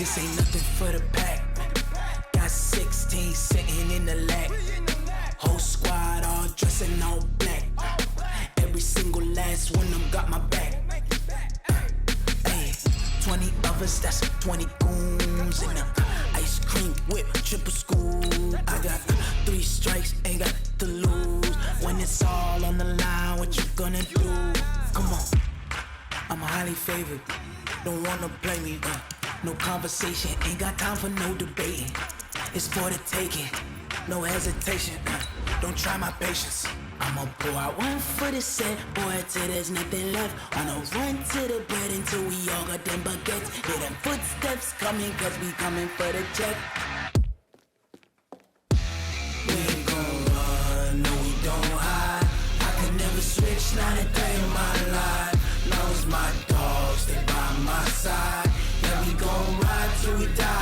This ain't nothing for the pack. Got 16 sitting in the lap. Whole squad all dressing all black. Every single last one of them got my back. Hey, 20 of us, that's 20 goons in the ice cream whip, triple scoop. I got 3 strikes, ain't got to lose. When it's all on the line, what you gonna do? Come on, I'm highly favored. Don't wanna play me, no conversation, ain't got time for no debating. It's for the taking, no hesitation. Don't try my patience. I'ma pour out one for the set, boy, till there's nothing left. On a run to the bread until we all got them baguettes. Hear them footsteps coming, cause we coming for the check. We ain't gon' run, no we don't hide. I can never switch, not a day in my life. Long as my dogs, they by my side. Yeah, we gon' ride till we die.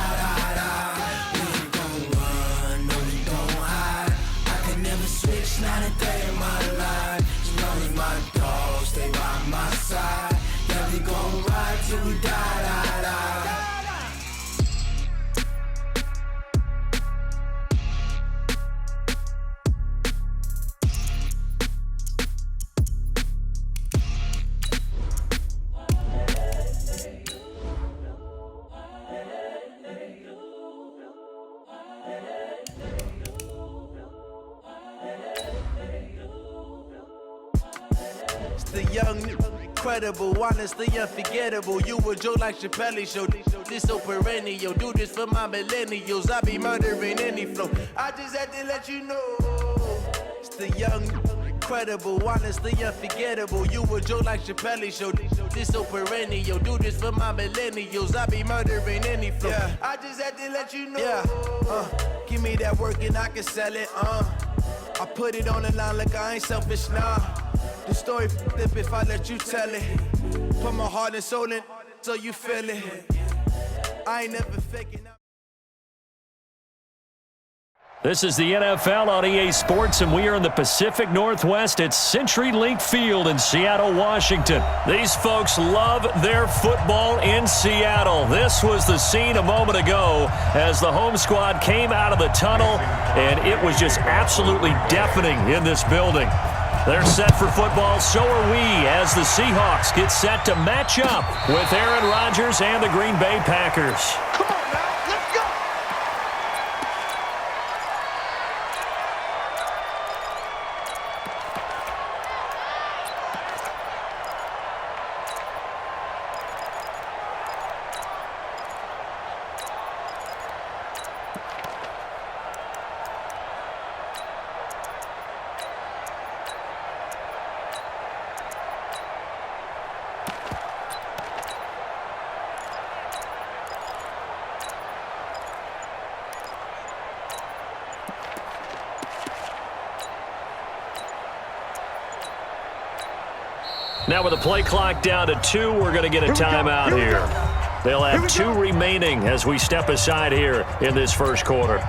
We ain't gon' run, no we don't hide. I can never switch, not a day in my life. As long as my dogs, they by my side. Yeah, we gon' ride till we die. The young, incredible, honestly unforgettable. You a joke like Chappelle Show. This so perennial. Do this for my millennials. I be murdering any flow. I just had to let you know. It's the young, incredible, honestly unforgettable. You a joke like Chappelle Show. This so perennial. Do this for my millennials. I be murdering any flow. Yeah. I just had to let you know. Yeah. Give me that work and I can sell it. I put it on the line like I ain't selfish, nah. The story flip if I let you tell it. Put my heart and soul in so you feel it. I ain't never faking. This is the NFL on EA Sports, and we are in the Pacific Northwest at CenturyLink Field in Seattle, Washington. These folks love their football in Seattle. This was the scene a moment ago as the home squad came out of the tunnel, and it was just absolutely deafening in this building. They're set for football, so are we, as the Seahawks get set to match up with Aaron Rodgers and the Green Bay Packers. Come on now, let's go! Now with the play clock down to 2, we're going to get a timeout here. They'll have 2 remaining as we step aside here in this first quarter.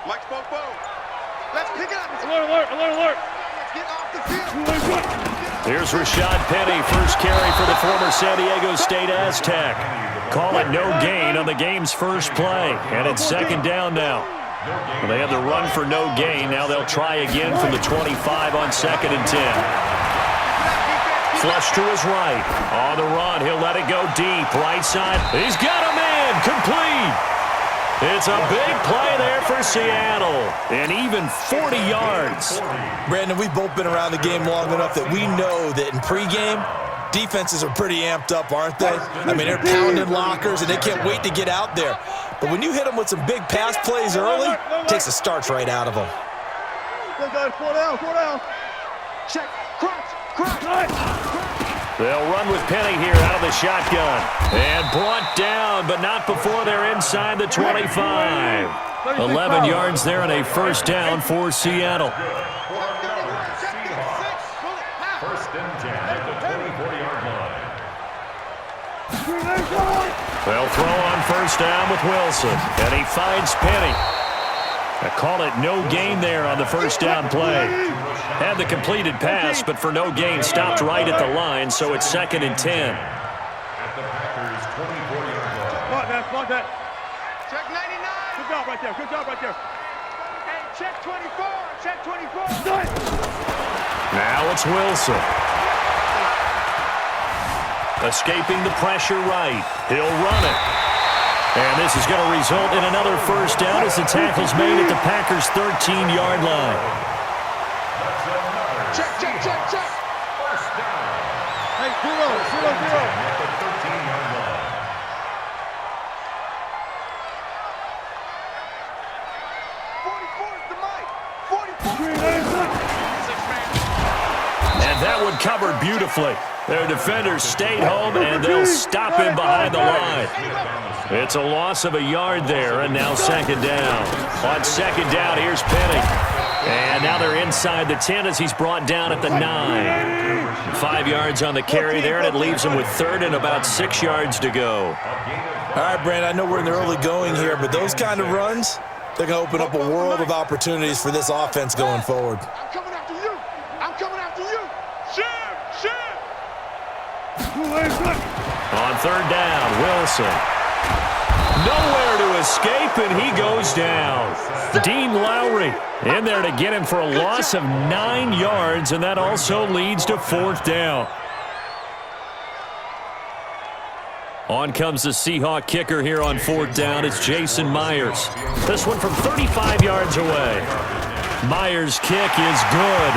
Mike spoke both. Let's pick it up. Alert. Let's get off the field. Here's Rashad Penny, first carry for the former San Diego State Aztec. Call it no gain on the game's first play, and it's second down now. Well, they had the run for no gain. Now they'll try again from the 25 on 2nd and 10. Flush to his right. On the run, he'll let it go deep. Right side. He's got a man. Complete. It's a big play there for Seattle, and even 40 yards. Brandon, we've both been around the game long enough that we know that in pregame, defenses are pretty amped up, aren't they? I mean, they're pounding lockers, and they can't wait to get out there. But when you hit them with some big pass plays early, it takes the starch right out of them. Go, guys, 4 down. Check, crunch. They'll run with Penny here out of the shotgun. And brought down, but not before they're inside the 25. 11 yards there and a first down for Seattle. First and 10 at the 24-yard line. They'll throw on first down with Wilson. And he finds Penny. I call it no gain there on the first down play. Had the completed pass, but for no gain, stopped right at the line, so it's 2nd and 10. At the Packers' 24-yard line. Check 99. Good job right there. Good job right there. Hey, check 24. Check 24. Now it's Wilson. Escaping the pressure right. He'll run it. And this is going to result in another first down as the tackle's made at the Packers' 13-yard line. Check. First down. Hey, 0. At the 13-yard line. 44 is the mic. 44. And that one covered beautifully. Their defenders stayed home, and they'll stop him behind the line. It's a loss of a yard there, and now 2nd down. On 2nd down, here's Penny. And now they're inside the 10 as he's brought down at the 9. 5 yards on the carry there, and it leaves him with 3rd and about 6 yards to go. All right, Brandon, I know we're in the early going here, but those kind of runs, they're going to open up a world of opportunities for this offense going forward. I'm coming after you. I'm coming after you. Shim. On 3rd down, Wilson. Nowhere to escape, and he goes down. Dean Lowry in there to get him for a loss of 9 yards, and that also leads to 4th down. On comes the Seahawk kicker here on 4th down. It's Jason Myers. This one from 35 yards away. Myers' kick is good.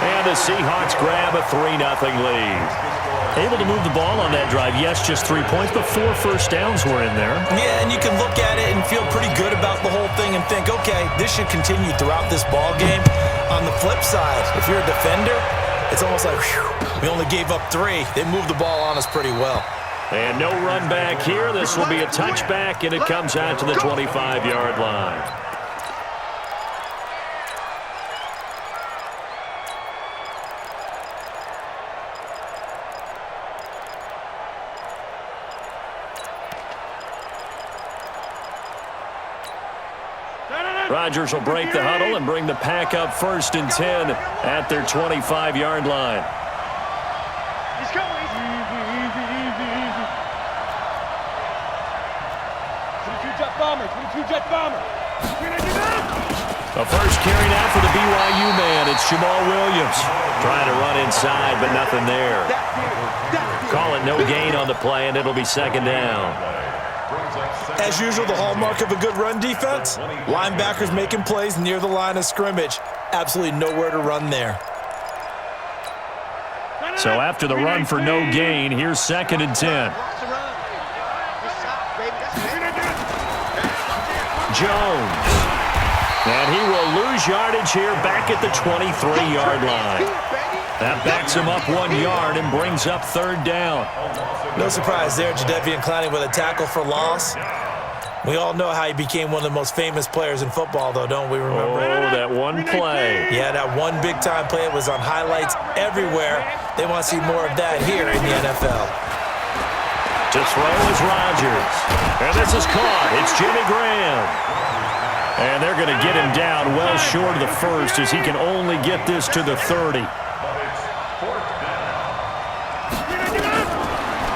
And the Seahawks grab a 3-0 lead. Able to move the ball on that drive. Yes, just 3 points, but 4 first downs were in there. Yeah, and you can look at it and feel pretty good about the whole thing and think, okay, this should continue throughout this ball game. On the flip side, if you're a defender, it's almost like, whew, we only gave up 3. They moved the ball on us pretty well. And no run back here. This will be a touchback, and it comes out to the 25-yard line. Rodgers will break the huddle and bring the pack up 1st and 10 at their 25-yard line. He's coming. Easy. 22-jet bomber. 22-jet bomber. A first carry now for the BYU man. It's Jamal Williams. Trying to run inside, but nothing there. Call it no gain on the play, and it'll be 2nd down. As usual, the hallmark of a good run defense, linebackers making plays near the line of scrimmage. Absolutely nowhere to run there. So after the run for no gain, here's 2nd and 10. Jones. And he will lose yardage here back at the 23-yard line. That backs him up 1 yard and brings up 3rd down. No surprise there, Jadeveon Clowney with a tackle for loss. We all know how he became one of the most famous players in football, though, don't we remember? Oh, that one play. Yeah, that one big-time play. It was on highlights everywhere. They want to see more of that here in the NFL. To throw is Rodgers. And this is caught. It's Jimmy Graham. And they're going to get him down well short of the 1st as he can only get this to the 30.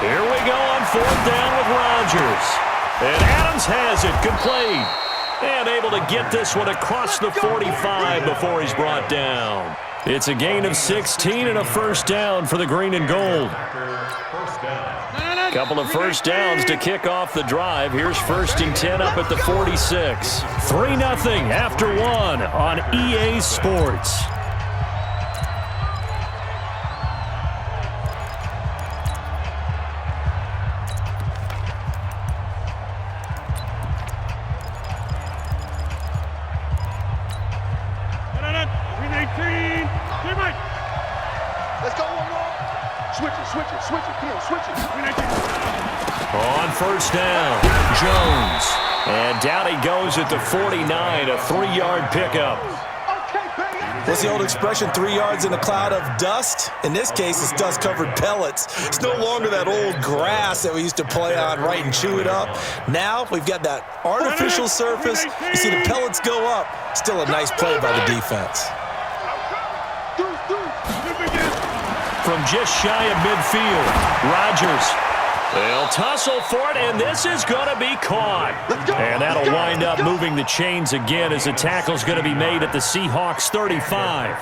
Here we go on 4th down with Rodgers. And Adams has it, complete. And able to get this one across the 45 before he's brought down. It's a gain of 16 and a first down for the green and gold. Couple of first downs to kick off the drive. Here's 1st and 10 up at the 46. 3-0 after 1 on EA Sports. Let's go. Switch it. Come on, switch it. On first down, Jones. And down he goes at the 49, a 3-yard pickup. What's the old expression, 3 yards in a cloud of dust? In this case, it's dust-covered pellets. It's no longer that old grass that we used to play on, right, and chew it up. Now we've got that artificial surface. You see the pellets go up. Still a nice play by the defense. From just shy of midfield, Rodgers. They'll tussle for it, and this is going to be caught. And that'll wind up moving the chains again as the tackle's going to be made at the Seahawks 35.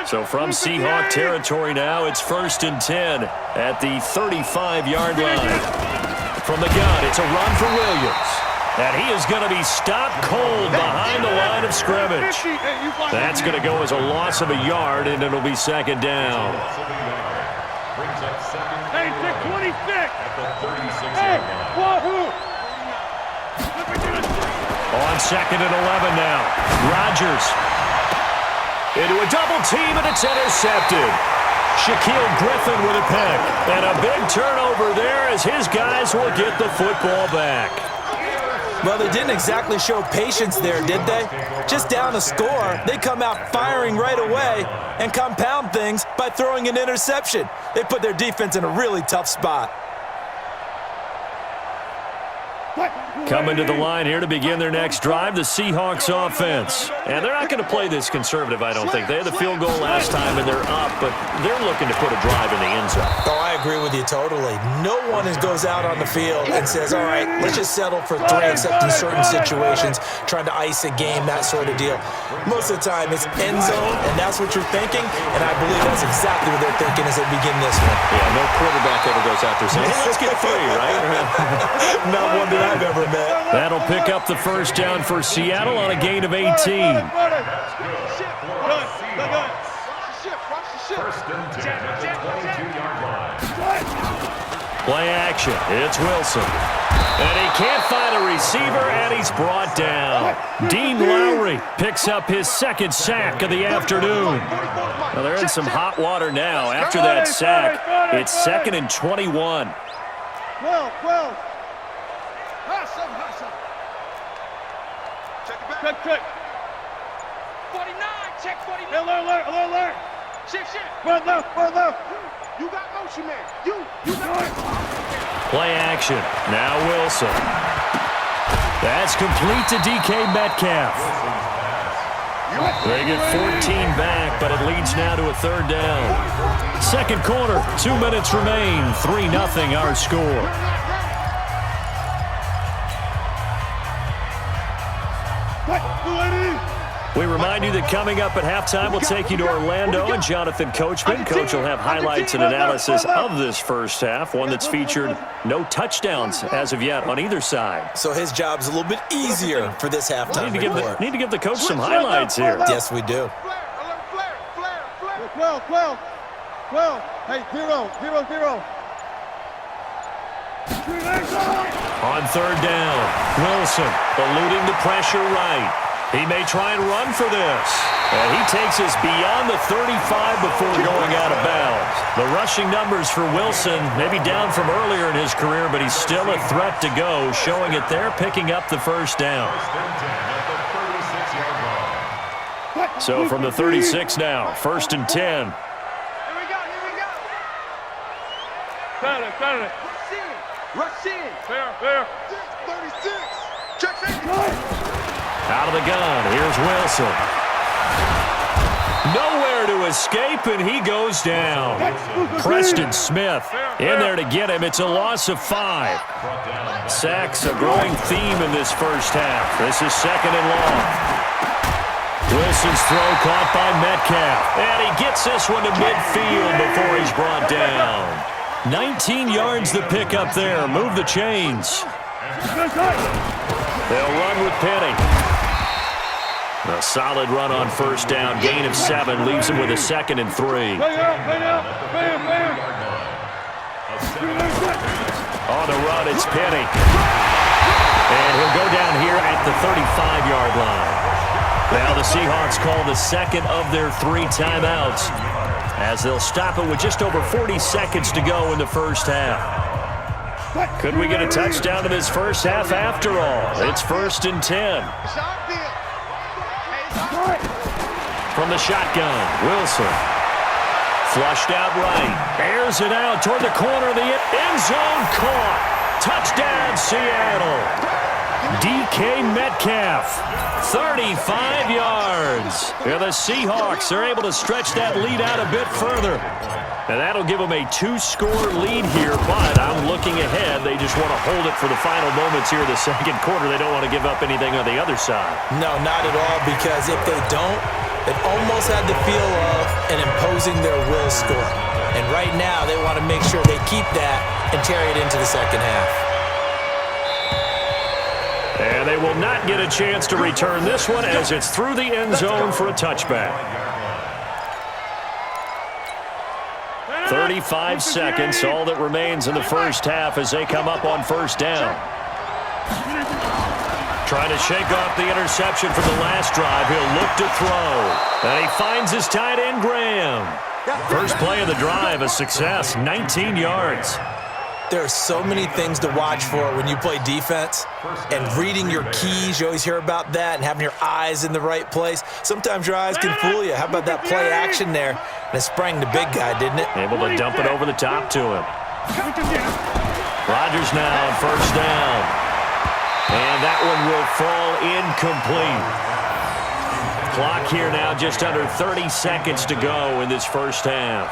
So from Seahawk territory now, it's 1st and 10 at the 35-yard line. From the gun, it's a run for Williams. And he is going to be stopped cold behind the line of scrimmage. That's going to go as a loss of a yard, and it'll be 2nd down. Hey, 26. Hey, wahoo. On 2nd and 11 now. Rodgers into a double team, and it's intercepted. Shaquille Griffin with a pick. And a big turnover there as his guys will get the football back. Well, they didn't exactly show patience there, did they? Just down a score, they come out firing right away and compound things by throwing an interception. They put their defense in a really tough spot. Coming to the line here to begin their next drive, the Seahawks offense. And they're not going to play this conservative, I don't think. They had the field goal last time, and they're up, but they're looking to put a drive in the end zone. Oh, I agree with you totally. No one goes out on the field and says, all right, let's just settle for 3, except in certain situations, trying to ice a game, that sort of deal. Most of the time, it's end zone, and that's what you're thinking, and I believe that's exactly what they're thinking as they begin this one. Yeah, no quarterback ever goes out there saying, hey, let's get 3, right? Not one that I've ever met. That'll pick up the first down for Seattle on a gain of 18. First and 10 at the 22-yard line. Play action. It's Wilson. And he can't find a receiver, and he's brought down. Dean Lowry picks up his 2nd sack of the afternoon. Well, they're in some hot water now. After that sack, it's 2nd and 21. 12. Check. 49, check 49. Alert. Shit. Run left. You got motion, man. You got it. Play action. Now Wilson. That's complete to DK Metcalf. They get 14 back, but it leads now to a 3rd down. 2nd quarter, 2 minutes remain. 3-0 our score. We remind you that coming up at halftime, we'll take you to Orlando and Jonathan Coachman. Coach will have highlights and analysis of this first half, one that's featured no touchdowns as of yet on either side. So his job's a little bit easier for this halftime report. Need to give the coach some highlights here. Yes, we do. Flare. 12. Hey, 0. On 3rd down, Wilson eluding the pressure right. He may try and run for this. And he takes us beyond the 35 before going out of bounds. The rushing numbers for Wilson maybe down from earlier in his career, but he's still a threat to go, showing it there, picking up the first down. So from the 36 now, 1st and 10. Here we go. Got it. Rush in. Fair. 36. Check. Out of the gun, here's Wilson. Nowhere to escape, and he goes down. Preston Smith in there to get him. It's a loss of 5. Sacks, a growing theme in this first half. This is 2nd and long. Wilson's throw caught by Metcalf. And he gets this one to midfield before he's brought down. 19 yards the pick up there. Move the chains. They'll run with Penny. A solid run on first down. Gain of 7 leaves him with a 2nd and 3. Play out. Bam. On the run, it's Penny. And he'll go down here at the 35-yard line. Now the Seahawks call the 2nd of their 3 timeouts. as they'll stop it with just over 40 seconds to go in the first half. Could we get a touchdown in this first half after all? It's 1st and 10. From the shotgun, Wilson. Flushed out right. Airs it out toward the corner of the end zone. Caught. Touchdown, Seattle. DK Metcalf, 35 yards. Yeah, the Seahawks are able to stretch that lead out a bit further. And that'll give them a 2-score lead here, but I'm looking ahead. They just want to hold it for the final moments here of the second quarter. They don't want to give up anything on the other side. No, not at all, because if they don't, it almost had the feel of an imposing their will score. And right now, they want to make sure they keep that and carry it into the second half. And they will not get a chance to return this one as it's through the end zone for a touchback. 35 seconds, all that remains in the first half as they come up on first down. Trying to shake off the interception from the last drive. He'll look to throw. And he finds his tight end, Graham. First play of the drive, a success, 19 yards. There are so many things to watch for when you play defense, and reading your keys, you always hear about that, and having your eyes in the right place. Sometimes your eyes can fool you. How about that play action there? And it sprang the big guy, didn't it? Able to dump it over the top to him. Rodgers now on first down. And that one will fall incomplete. Clock here now, just under 30 seconds to go in this first half.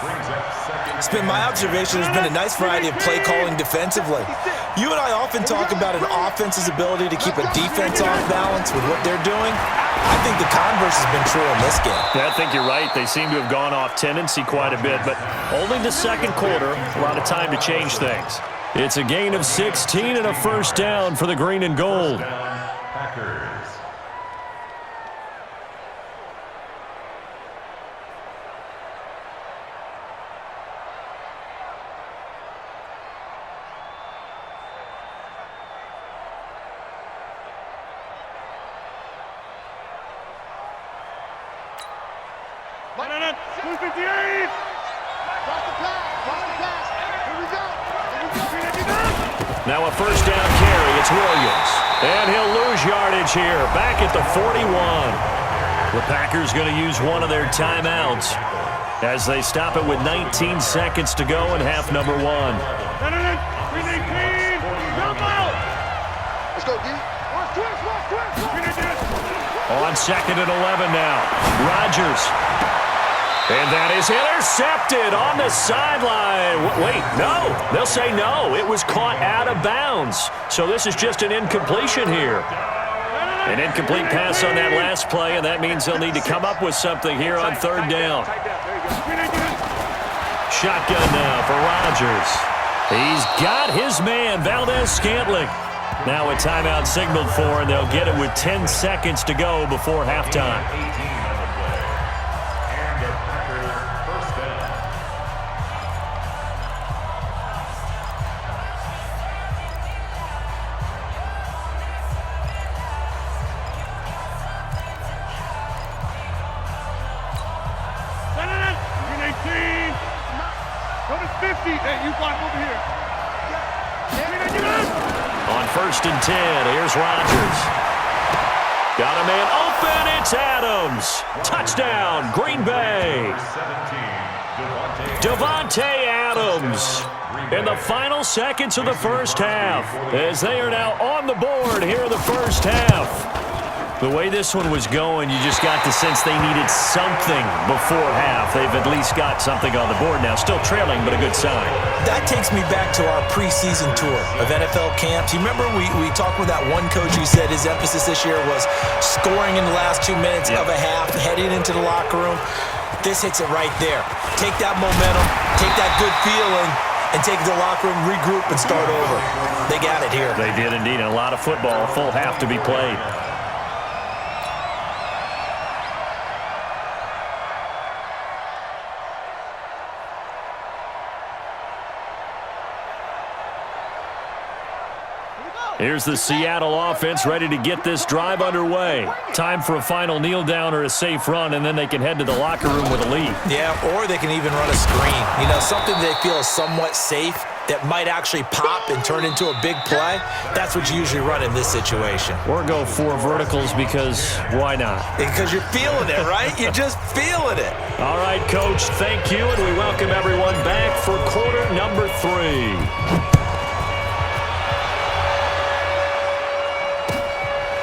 It's been my observation there's been a nice variety of play calling defensively. You and I often talk about an offense's ability to keep a defense off balance with what they're doing. I think the converse has been true in this game. Yeah, I think you're right. They seem to have gone off tendency quite a bit, but only the second quarter, a lot of time to change things. It's a gain of 16 and a first down for the green and gold. Now a first down carry. It's Williams. And he'll lose yardage here. Back at the 41. The Packers going to use one of their timeouts as they stop it with 19 seconds to go in half number 1. Let's go, D. On 2nd and 11 now. Rodgers. And that is intercepted on the sideline. Wait, no. They'll say no. It was caught out of bounds. So this is just an incompletion here. An incomplete pass on that last play, and that means they'll need to come up with something here on third down. Shotgun now for Rodgers. He's got his man, Valdez-Scantling. Now a timeout signaled for, and they'll get it with 10 seconds to go before halftime. On 1st and 10, here's Rodgers. Got a man open, it's Adams. Touchdown, Green Bay. Davante Adams in the final seconds of the first half as they are now on the board here in the first half. The way this one was going, you just got the sense they needed something before half. They've at least got something on the board now. Still trailing, but a good sign. That takes me back to our preseason tour of NFL camps. You remember we talked with that one coach who said his emphasis this year was scoring in the last 2 minutes of a half, heading into the locker room. This hits it right there. Take that momentum, take that good feeling, and take it to the locker room, regroup, and start over. They got it here. They did indeed. And a lot of football, a full half to be played. Here we go. Here's the Seattle offense ready to get this drive underway. Time for a final kneel down or a safe run, and then they can head to the locker room with a lead. Yeah, or they can even run a screen. You know, something they feel is somewhat safe that might actually pop and turn into a big play. That's what you usually run in this situation. Or go 4 verticals because why not? Because you're feeling it, right? You're just feeling it. All right, Coach, thank you, and we welcome everyone back for quarter number 3.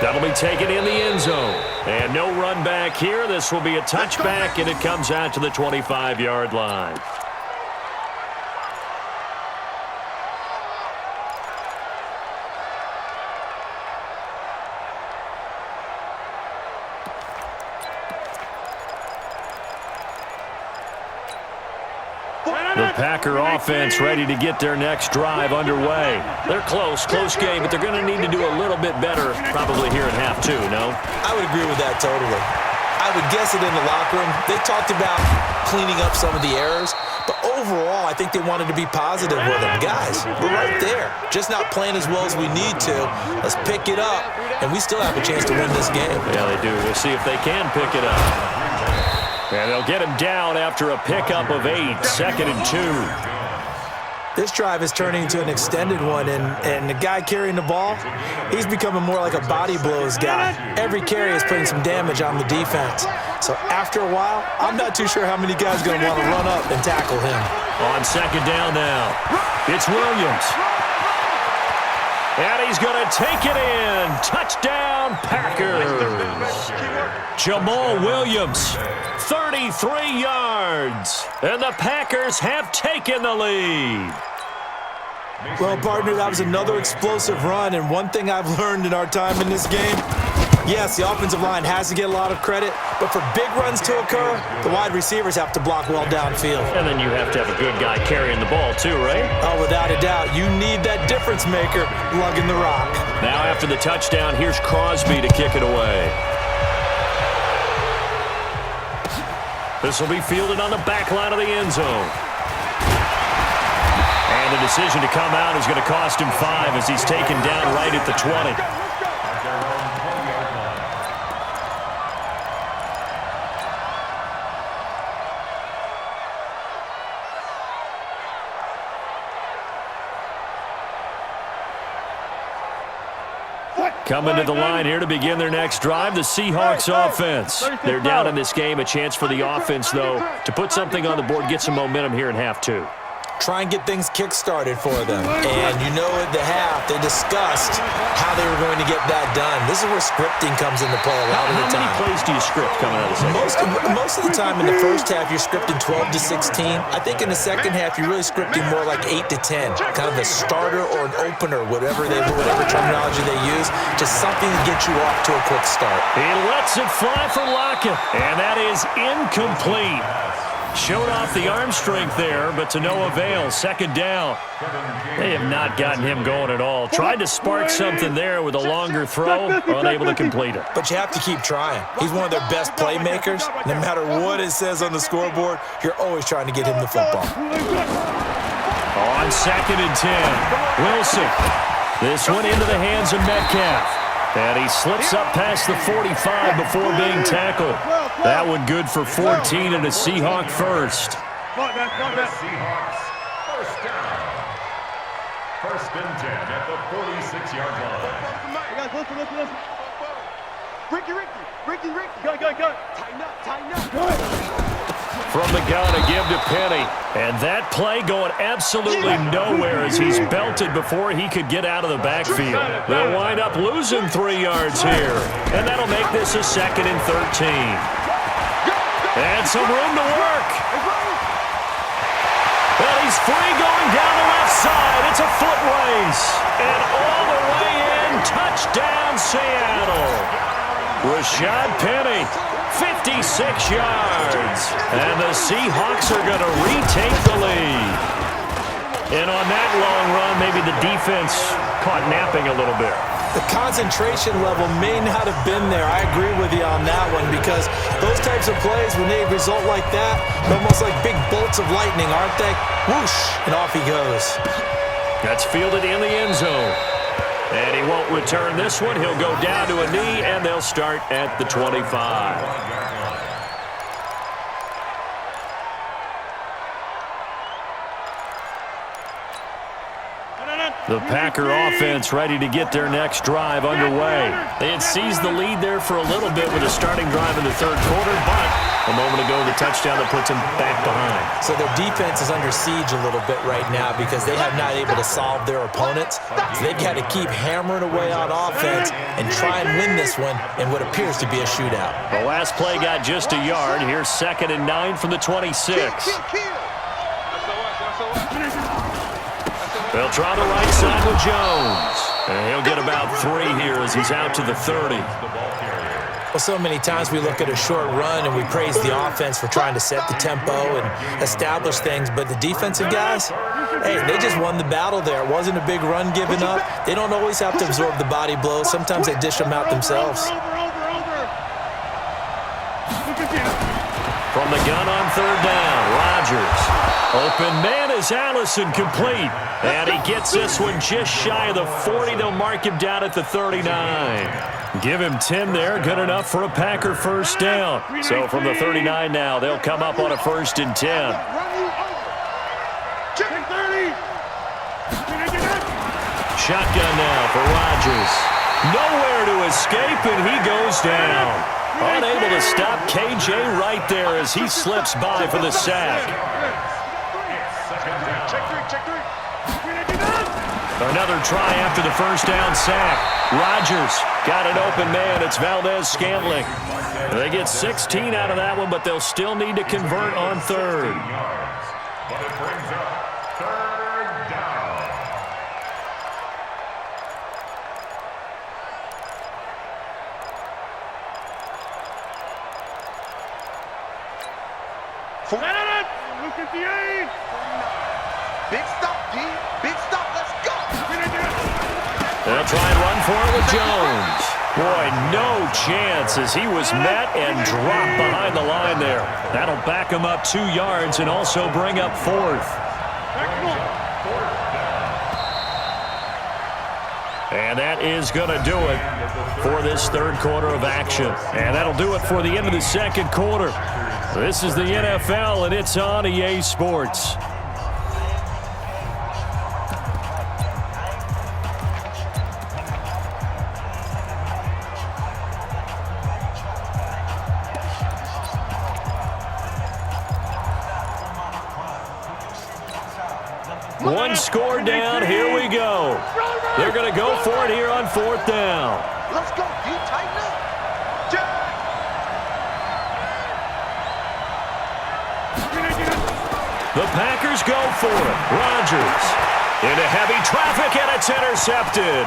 That'll be taken in the end zone. And no run back here. This will be a touchback, and it comes out to the 25-yard line. The Packer offense ready to get their next drive underway. They're close game, but they're going to need to do a little bit better probably here in half 2, no? I would agree with that totally. I would guess it in the locker room. They talked about cleaning up some of the errors, but overall, I think they wanted to be positive with them. Guys, we're right there. Just not playing as well as we need to. Let's pick it up, and we still have a chance to win this game. Yeah, they do. We'll see if they can pick it up. And they'll get him down after a pickup of 8, 2nd and 2. This drive is turning into an extended one, and the guy carrying the ball, he's becoming more like a body blows guy. Every carry is putting some damage on the defense. So after a while, I'm not too sure how many guys are going to want to run up and tackle him. On 2nd down now, it's Williams. And he's going to take it in. Touchdown, Packers. Jamal Williams, 33 yards. And the Packers have taken the lead. Well, partner, that was another explosive run. And one thing I've learned in our time in this game, yes, the offensive line has to get a lot of credit, but for big runs to occur, the wide receivers have to block well downfield. And then you have to have a good guy carrying the ball too, right? Oh, without a doubt. You need that difference maker lugging the rock. Now after the touchdown, here's Crosby to kick it away. This will be fielded on the back line of the end zone. And the decision to come out is going to cost him 5 as he's taken down right at the 20. Coming to the line here to begin their next drive, the Seahawks offense. They're down in this game. A chance for the offense, though, to put something on the board, get some momentum here in half 2. Try and get things kick-started for them. And you know at the half, they discussed how they were going to get that done. This is where scripting comes into play a lot of the time. How many plays do you script coming out of the second? Most of the time in the first half, you're scripting 12 to 16. I think in the second half, you're really scripting more like 8 to 10. Kind of a starter or an opener, whatever terminology they use, just something to get you off to a quick start. He lets it fly for Lockett, and that is incomplete. Showed off the arm strength there, but to no avail. 2nd down. They have not gotten him going at all. Tried to spark something there with a longer throw, unable to complete it. But you have to keep trying. He's one of their best playmakers. No matter what it says on the scoreboard, you're always trying to get him the football. On 2nd and 10, Wilson. This one into the hands of Metcalf. And he slips up past the 45 before being tackled. That one good for 14 and a Seahawk first. Seahawks, first down. 1st and 10 at the 46-yard line. Listen. Ricky. Go. Tighten up. From the gun, a give to Penny. And that play going absolutely nowhere as he's belted before he could get out of the backfield. They'll wind up losing 3 yards here. And that'll make this a 2nd and 13. And some room to work. Well, he's free going down the left side. It's a foot race. And all the way in, touchdown Seattle. Rashad Penny. 56 yards. And the Seahawks are going to retake the lead. And on that long run, maybe the defense caught napping a little bit. The concentration level may not have been there. I agree with you on that one because those types of plays, when they result like that, they're almost like big bolts of lightning, aren't they? Whoosh, and off he goes. That's fielded in the end zone. And he won't return this one. He'll go down to a knee, and they'll start at the 25. The Packer offense ready to get their next drive underway. They had seized the lead there for a little bit with a starting drive in the third quarter, but a moment ago the touchdown that puts them back behind. So their defense is under siege a little bit right now because they have not able to solve their opponents. So they've got to keep hammering away on offense and try and win this one in what appears to be a shootout. The last play got just a yard. Here's 2nd and 9 from the 26. They'll try the right side with Jones. And he'll get about 3 here as he's out to the 30. Well, so many times we look at a short run and we praise the offense for trying to set the tempo and establish things, but the defensive guys, hey, they just won the battle there. It wasn't a big run given up. They don't always have to absorb the body blows. Sometimes they dish them out themselves. From the gun on 3rd down, Rodgers. Open man is Allison, complete. And he gets this one just shy of the 40. They'll mark him down at the 39. Give him 10 there, good enough for a Packer first down. So from the 39 now, they'll come up on a 1st and 10. Shotgun now for Rodgers. Nowhere to escape, and he goes down. Unable to stop KJ right there as he slips by for the sack. Another try after the first down sack. Rodgers got an open man. It's Valdez-Scantling. They get 16 out of that one, but they'll still need to convert on 3rd. But it brings up 3rd down. Look at the aim. Big stop, D. Big stop. Let's go. They'll try and run for it with Jones. Boy, no chance as he was met and dropped behind the line there. That'll back him up 2 yards and also bring up 4th. And that is going to do it for this 3rd quarter of action. And that'll do it for the end of the 2nd quarter. This is the NFL, and it's on EA Sports. One score down. Here we go. They're going to go for it here on 4th down. Let's go, D. Tighten up. The Packers go for it. Rodgers into heavy traffic, and it's intercepted.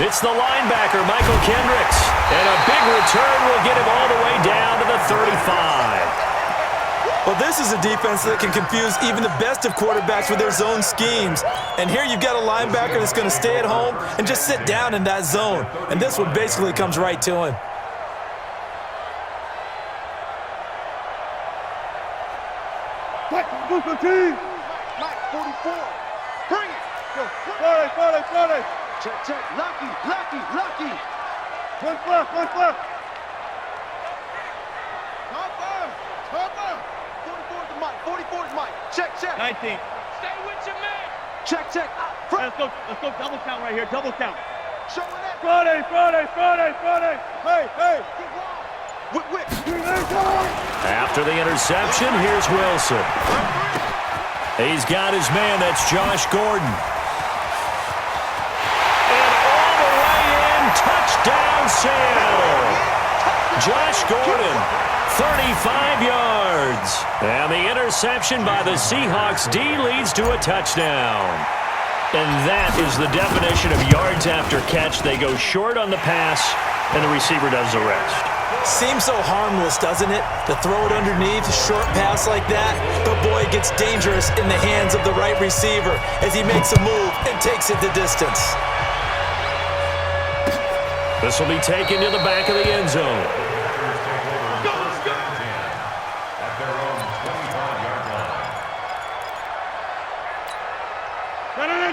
It's the linebacker, Michael Kendricks. And a big return will get him all the way down to the 35. Well, this is a defense that can confuse even the best of quarterbacks with their zone schemes. And here you've got a linebacker that's going to stay at home and just sit down in that zone. And this one basically comes right to him. Mike, 44. Bring it. Go. Check, check. Lucky. One flip. Cover. 44 to Mike. 44 to Mike. Check. 19. Stay with your man. Check. Let's go double count right here. Double count. Showing that. Friday. Hey. Whip. After the interception, here's Wilson. He's got his man. That's Josh Gordon. And all the way in, touchdown Seattle. Josh Gordon, 35 yards. And the interception by the Seahawks D leads to a touchdown. And that is the definition of yards after catch. They go short on the pass, and the receiver does the rest. Seems so harmless, doesn't it? To throw it underneath, a short pass like that. But boy, it gets dangerous in the hands of the right receiver as he makes a move and takes it the distance. This will be taken to the back of the end zone. At their own 25-yard line.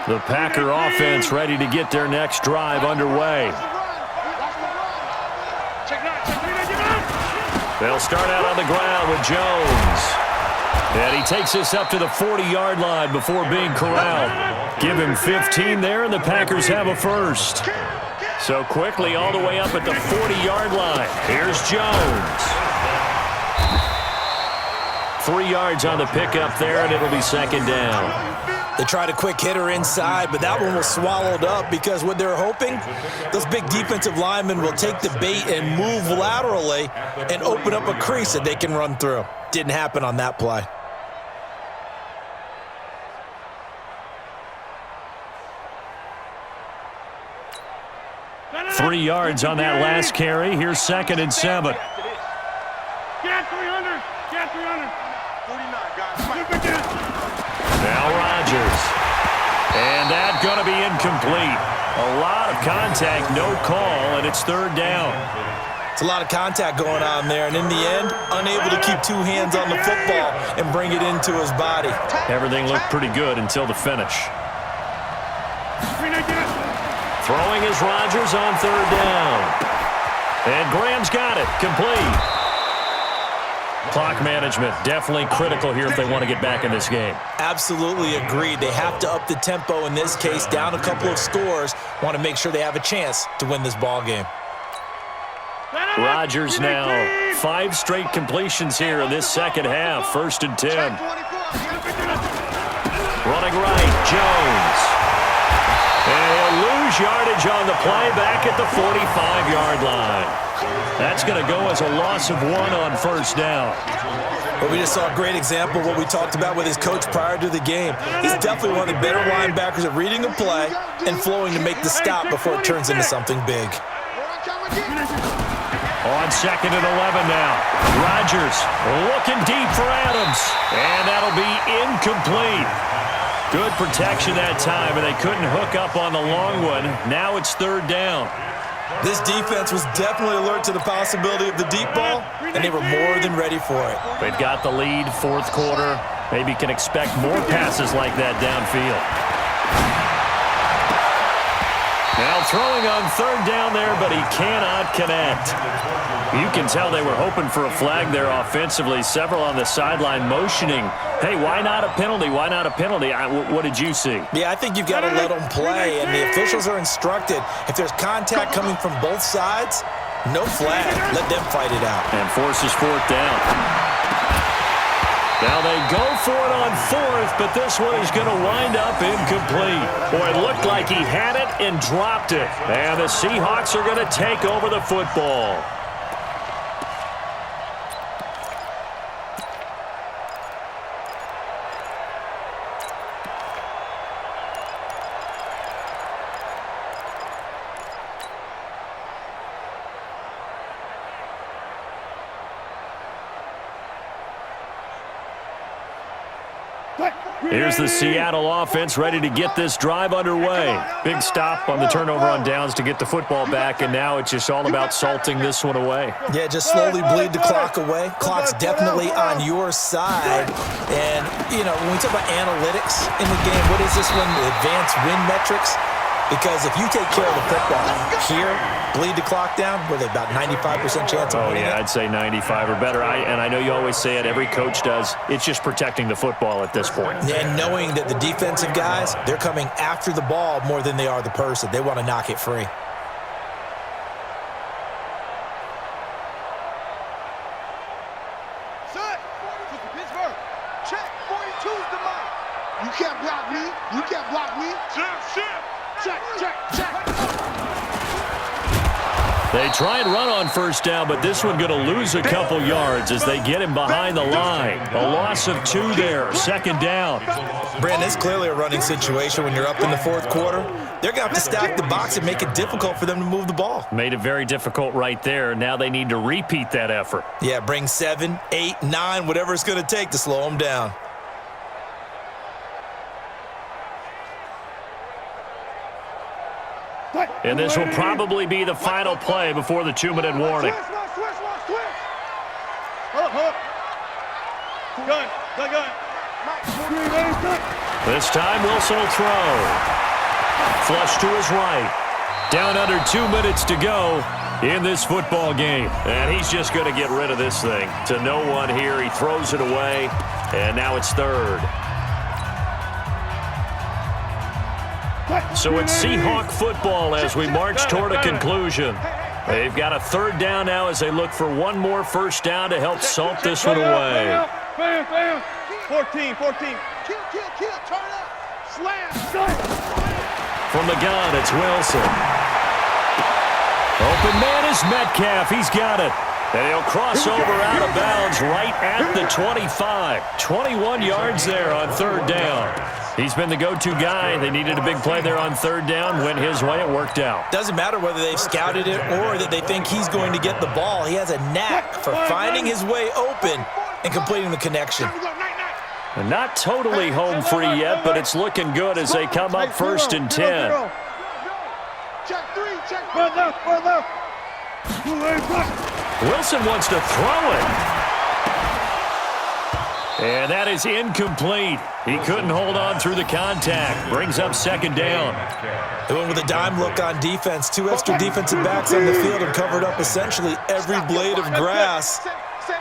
The Packer offense ready to get their next drive underway. They'll start out on the ground with Jones. And he takes us up to the 40-yard line before being corralled. Give him 15 there, and the Packers have a first. So quickly all the way up at the 40-yard line. Here's Jones. 3 yards on the pickup there, and it'll be second down. They tried a quick hitter inside, but that one was swallowed up because what they're hoping, those big defensive linemen will take the bait and move laterally and open up a crease that they can run through. Didn't happen on that play. Three yards on that last carry. Here's second and 7. Get 300. Get 300. 49, guys. Now Rodgers. And that's going to be incomplete. A lot of contact, no call, and it's third down. It's a lot of contact going on there, and in the end, unable to keep 2 hands on the football and bring it into his body. Everything looked pretty good until the finish. Throwing is Rodgers on third down. And Graham's got it. Complete. Clock management definitely critical here if they want to get back in this game. Absolutely agreed. They have to up the tempo in this case, down a couple of scores. Want to make sure they have a chance to win this ball game. Rodgers now 5 straight completions here in this second half. First and 10. Running right, Jones. And he'll lose yardage on the play back at the 45-yard line. That's going to go as a loss of 1 on first down. But we just saw a great example of what we talked about with his coach prior to the game. He's definitely one of the better linebackers at reading a play and flowing to make the stop before it turns into something big. On second and 11 now. Rodgers looking deep for Adams. And that'll be incomplete. Good protection that time, and they couldn't hook up on the long one. Now it's third down. This defense was definitely alert to the possibility of the deep ball, and they were more than ready for it. They've got the lead, fourth quarter. Maybe can expect more passes like that downfield. Now throwing on third down there, but he cannot connect. You can tell they were hoping for a flag there offensively. Several on the sideline motioning, hey, why not a penalty? Why not a penalty? What did you see? Yeah, I think you've got to let them play, and the officials are instructed. If there's contact coming from both sides, no flag. Let them fight it out. And forces fourth down. Now they go for it on fourth, but this one is going to wind up incomplete. Boy, it looked like he had it and dropped it. And the Seahawks are going to take over the football. Here's the Seattle offense ready to get this drive underway. Big stop on the turnover on downs to get the football back, and now it's just all about salting this one away. Yeah, just slowly bleed the clock away. Clock's definitely on your side. And, you know, when we talk about analytics in the game, what is this one? Advanced win metrics? Because if you take care of the football here, bleed the clock down, with about 95% chance of winning. Oh, yeah, I'd say 95 or better. And I know you always say it, every coach does. It's just protecting the football at this point. And knowing that the defensive guys, they're coming after the ball more than they are the person. They want to knock it free. Set. Pittsburgh. Check. 42's the mic. You can't block me. You can't block me. Check. They try and run on first down, but this one going to lose a couple yards as they get him behind the line. A loss of 2 there, second down. Brandon, it's clearly a running situation when you're up in the fourth quarter. They're going to have to stack the box and make it difficult for them to move the ball. Made it very difficult right there. Now they need to repeat that effort. Yeah, bring 7, 8, 9, whatever it's going to take to slow them down. And this will probably be the final play before the 2-minute warning. Gun. This time Wilson will throw. Flush to his right. Down under 2 minutes to go in this football game. And he's just going to get rid of this thing. To no one here. He throws it away. And now it's third. So it's Seahawk football as we march toward a conclusion. They've got a third down now as they look for one more first down to help salt this one away. 14. Kill, turn up. Slam. From the gun, it's Wilson. Open man is Metcalf. He's got it. And he'll cross over out of bounds right at the 25. 21 yards there on third down. He's been the go-to guy. They needed a big play there on third down. Went his way. It worked out. Doesn't matter whether they've scouted it or that they think he's going to get the ball. He has a knack for finding his way open and completing the connection. And not totally home free yet, but it's looking good as they come up first and 10. Check three. Wilson wants to throw it. And that is incomplete. He couldn't hold on through the contact. Brings up second down. They went with a dime look on defense. 2 extra defensive backs on the field and covered up essentially every blade of grass.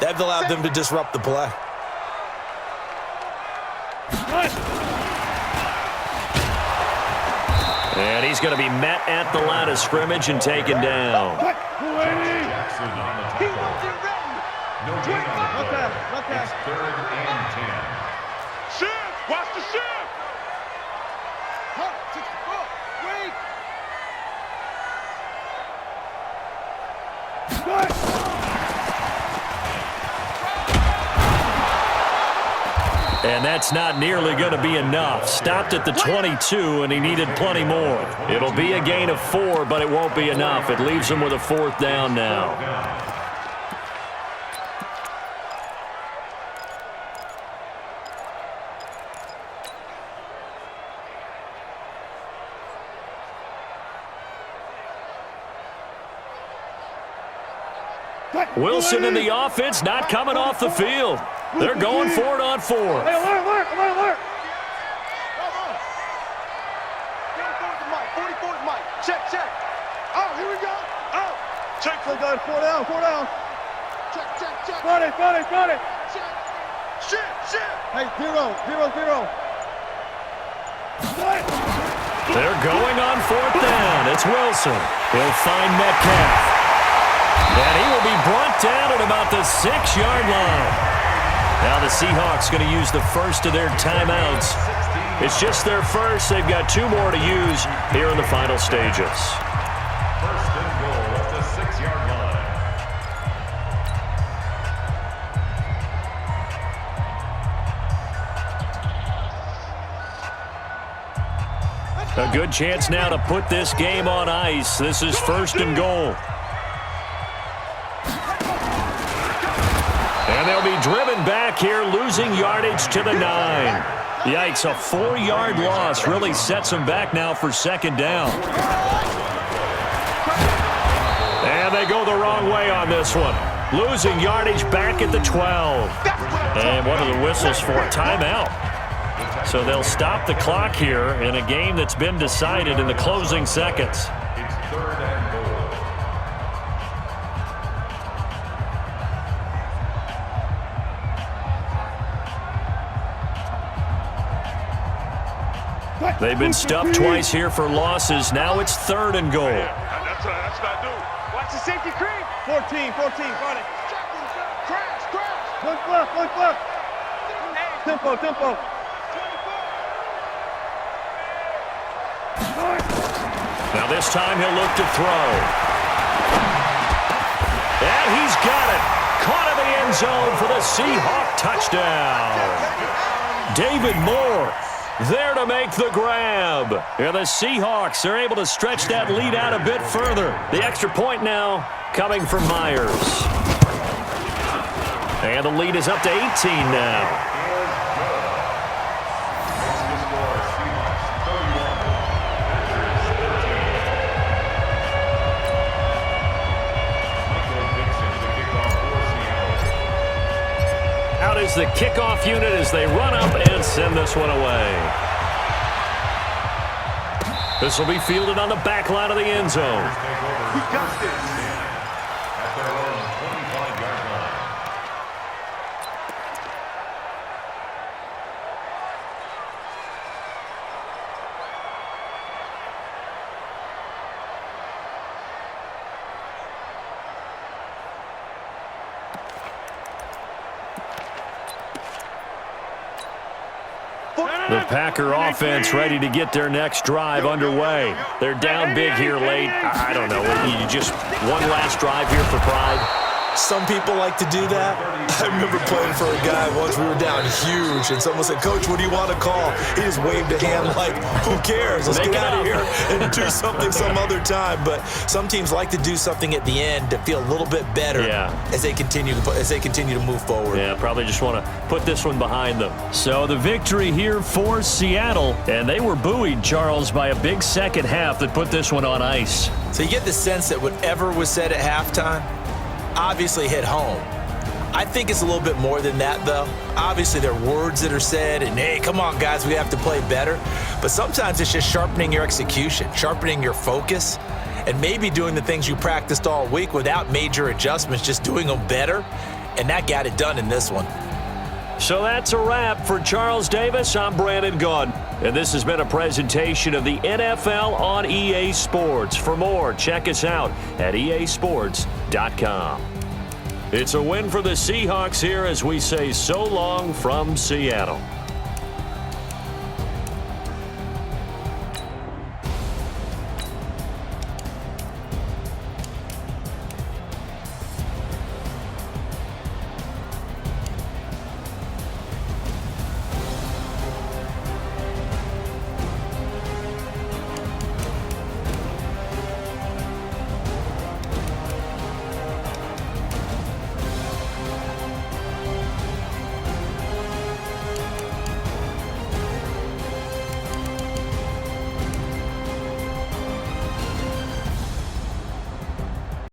That allowed them to disrupt the play. And he's going to be met at the line of scrimmage and taken down. No gain on the play. It's third and 10. Shift! Watch the shift! And that's not nearly going to be enough. Stopped at the 22, and he needed plenty more. It'll be a gain of 4, but it won't be enough. It leaves him with a fourth down now. Wilson in the offense, not coming off the field. They're going for it on 4. Hey, alert! 44's Mike. Check. Oh, here we go. Oh. Check. 4 down. Check. Got it. Check. Shift. Hey, 0. They're going on fourth down. It's Wilson. He'll find Metcalf. And he will be brought down at about the 6-yard line. Now the Seahawks going to use the first of their timeouts. It's just their first. They've got 2 more to use here in the final stages. First and goal at the 6-yard line. A good chance now to put this game on ice. This is first and goal. And they'll be driven back here, losing yardage to the 9. Yikes, a 4-yard loss really sets them back now for second down. And they go the wrong way on this one. Losing yardage back at the 12. And one of the whistles for a timeout. So they'll stop the clock here in a game that's been decided in the closing seconds. It's third and goal. They've been stuffed twice here for losses. Now it's third and goal. That's not do. Watch the safety creep. 14. Got it. Crash. One fluff. Tempo. Now this time he'll look to throw. And he's got it. Caught in the end zone for the Seahawk touchdown. David Moore there to make the grab. And the Seahawks are able to stretch that lead out a bit further. The extra point now coming from Myers. And the lead is up to 18 now. Out is the kickoff unit as they run up and send this one away. This will be fielded on the back line of the end zone. We got this. At their own 25-yard line. The Packer offense ready to get their next drive underway. They're down big here late. I don't know. You just one last drive here for pride. Some people like to do that. I remember playing for a guy once. We were down huge, and someone said, "Coach, what do you want to call?" He just waved a hand like, "Who cares? Let's get out of here and do something some other time." But some teams like to do something at the end to feel a little bit better as they continue to move forward. Yeah, probably just want to put this one behind them. So the victory here for Seattle, and they were buoyed, Charles, by a big second half that put this one on ice. So you get the sense that whatever was said at halftime obviously hit home. I think it's a little bit more than that, though. Obviously, there are words that are said, and hey, come on, guys, we have to play better. But sometimes it's just sharpening your execution, sharpening your focus, and maybe doing the things you practiced all week without major adjustments, just doing them better. And that got it done in this one. So that's a wrap for Charles Davis. I'm Brandon Gaudin, and this has been a presentation of the NFL on EA Sports. For more, check us out at easports.com. It's a win for the Seahawks here as we say so long from Seattle.